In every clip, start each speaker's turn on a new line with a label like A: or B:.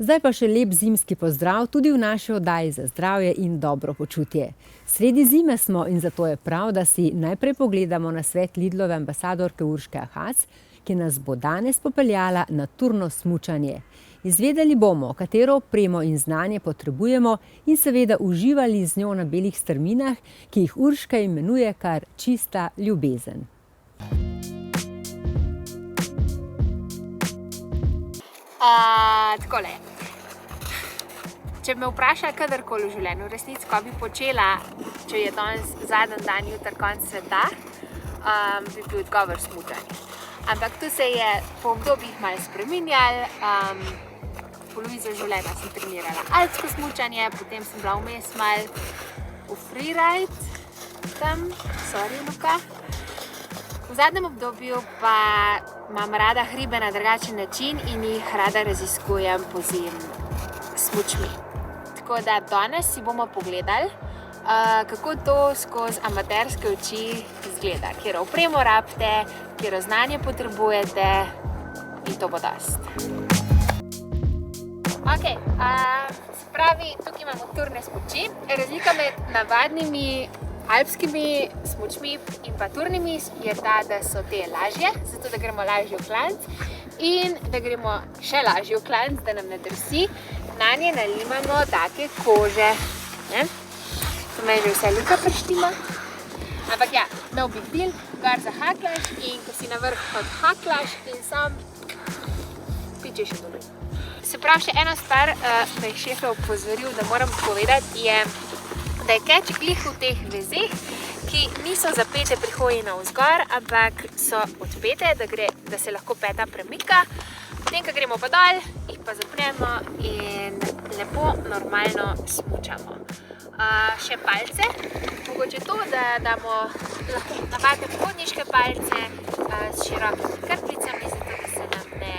A: Zdaj pa še lep zimski pozdrav tudi v naši oddaji za zdravje in dobro počutje. Sredi zime smo in zato je prav, da si najprej pogledamo nasvet Lidlove ambasadorke Urške Ahac, ki nas bo danes popeljala na turno smučanje. Izvedeli bomo, katero opremo in znanje potrebujemo in seveda uživali z njo na belih strminah, ki jih Urška imenuje kar čista ljubezen.
B: Takole. Če me vpraša kadarkoli v življenju, resnici, ko bi počela, če je danes zadnji dan, jutri konec sveta, bi bil odgovor smučanje. Ampak to se je po obdobjih malo spreminjalo. Polovico življenja sem trenirala alpsko smučanje, potem sem bila vmes malo v freeride tam, sorry Luka. V zadnjem obdobju pa imam rada hribe na drugačen način in jih rada raziskujem po smučmi. Tako da danes si bomo pogledali, kako to skozi amaterske oči izgleda, katero opremo rabite, katero znanje potrebujete in to bo dosti. Ok, se pravi, tukaj imamo turne smuči. Razlika med navadnimi alpskimi smučmi in pa turnimi je ta, da so te lažje, zato da gremo lažje v klanec in da gremo še lažje v klanec, da nam ne drsi. Na nje nalimamo take kože. To me že vse Luka preštima. Ampak ja, no big deal, gor zahaklaš in ko si na vrh odhaklaš in sam pičeš dol. Se pravi, še ena stvar, me je šef opozoril, da moram povedati, je, da je keč glih v teh vezeh, ki niso zapete pri hoji navzgor, ampak so odpete, da se lahko peta premika. Potem, ko gremo pa dol, jih pa zapnemo in lepo normalno smučamo. Še palce, mogoče to, da damo lahko navadne pohodniške palce s širokimi krplicami, zato da se nam ne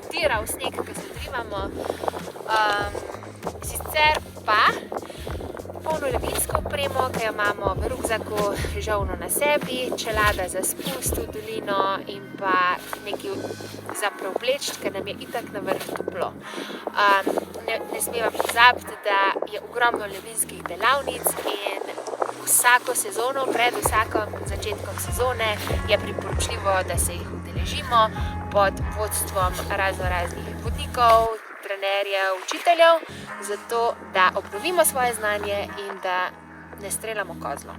B: vtira v sneg, ko se drivamo. Sicer pa polno levinsko opremo, ki jo imamo v rukzaku žolno na sebi, čelada za spust v dolino in pa nekaj za preobleči, ker nam je itak na vrhu toplo. Ne smeva pozabiti, da je ogromno levinskih delavnic in vsako sezono, pred vsakim začetkom sezone je priporočljivo, da se jih udeležimo pod vodstvom raznoraznih vodnikov, trenerjev, učiteljev, zato da obnovimo svoje znanje in da ne streljamo kozlo.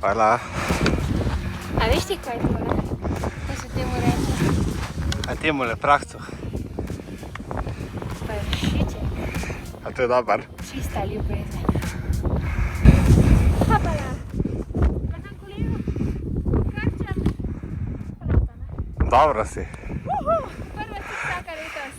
C: Hvala.
B: A veš ti, kaj je to, kaj se temu reče?
C: A temu le prahcu.
B: Pršiček.
C: A to je dober?
B: Čista ljubezen. Hopala. Laham koleno, karčam.
C: Dobro si.
B: Prva TikToka letos.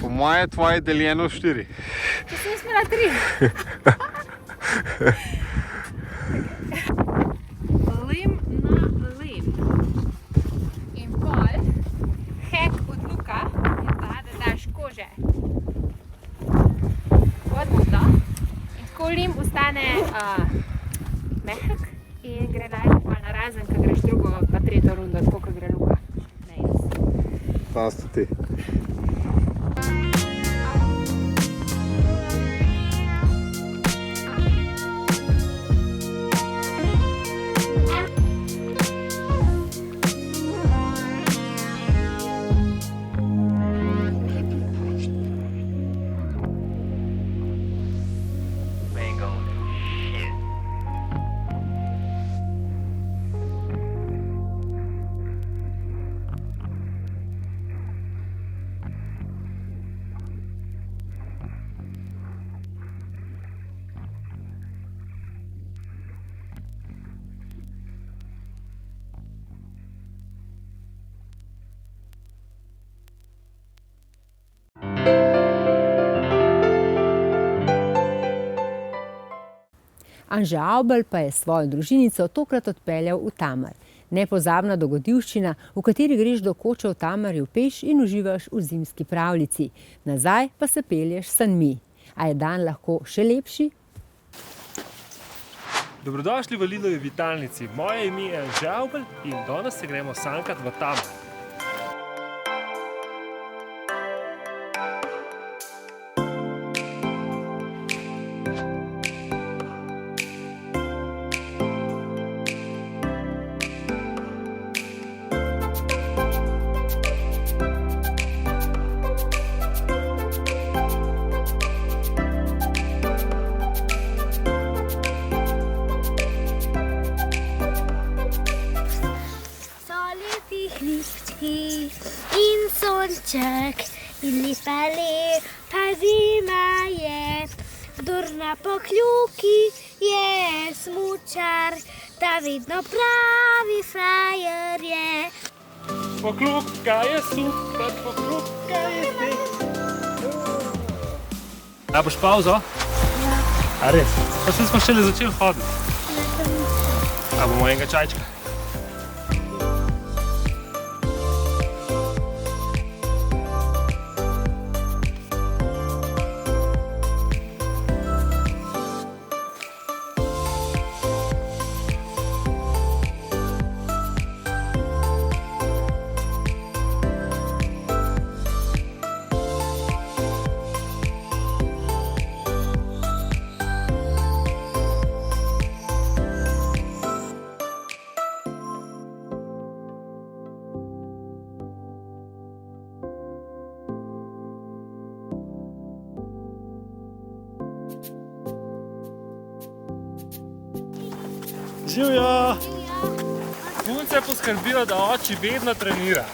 C: Po moje tvoje deljeno 4.
B: Če sem smela 3. Lim na lim. In pol, hek od Luka je pa, da daš kože pod vodo. In tako lim ostane mehek in gre dalje pa narazen, ko greš drugo pa tretjo rundo, tako ko gre Luka. Ne jaz.
C: Danes to ti.
D: Mango shit.
A: Anže Avbelj pa je svojo družinico tokrat odpeljal v Tamar. Nepozabna dogodivščina, v kateri greš do koče v Tamarju peš in uživaš v zimski pravljici. Nazaj pa se pelješ s sanmi. A je dan lahko še lepši?
D: Dobrodošli v Lidlovi vitalnici. Moje ime je Anže Avbelj in danes se gremo sankat v Tamar.
E: In sonček, in lepa zima je, kdor na pokljuki je smučar, ta vedno pravi frajer je.
D: Pokljuka je super, pokljuka je sneg. A boš pauzo?
E: Ja.
D: A res? Pa se smo šele začeli hoditi. A bomo enega čajčka? Živjo! Punce poskrbijo, da oči vedno trenira.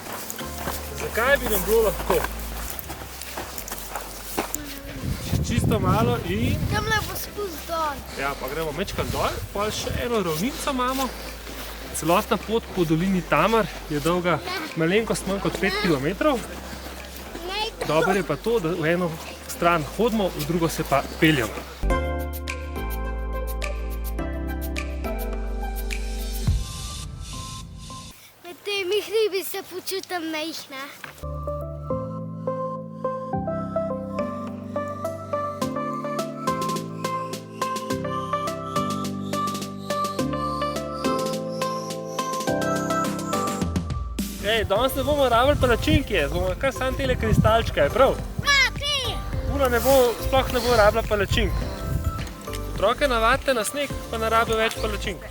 D: Zakaj bi nam bilo lahko? Čisto malo in...
E: Tamle bo spust dol.
D: Ja, pa gremo mečkam dol, pa še eno ravnico imamo. Celotna pot po dolini Tamar je dolga malenkost manj kot 5 km. Dobro je pa to, da v eno stran hodimo, v drugo se pa peljemo.
E: Med temi hribi se počutim majhna.
D: Ej, danes ne bomo rabili palačinke, bomo kar samo tele kristalčke, je prav? Ula sploh ne bo rabila palačink. Otroke navadite na sneg, pa ne rabijo več palačink.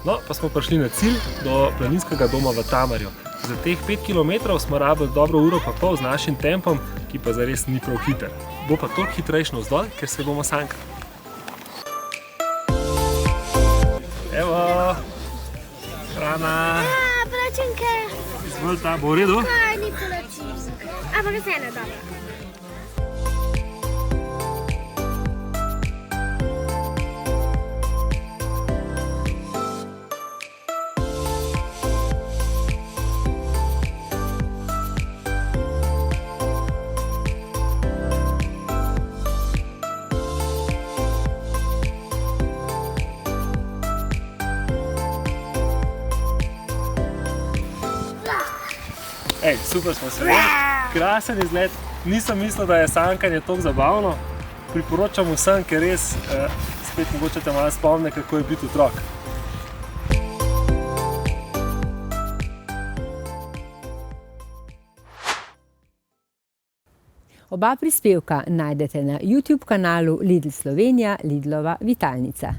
D: No, pa smo prišli na cilj, do planinskega doma v Tamarju. Za teh 5 km smo rabili dobro uro pa pol z našim tempom, ki pa zares ni prav hiter. Bo pa toliko hitrejši navzdol, ker se bomo sankali. Evo, hrana.
E: Palačinke.
D: Izvolite, bo v redu?
E: Kaj ni palačink? Ampak vseeno dobro.
D: Ej, super smo se. Krasen izlet. Nisem mislil, da je sankanje toliko zabavno. Priporočam vsem, ker res spet mogoče te malo spomne, kako je biti otrok.
A: Oba prispevka najdete na YouTube kanalu Lidl Slovenija, Lidlova vitalnica.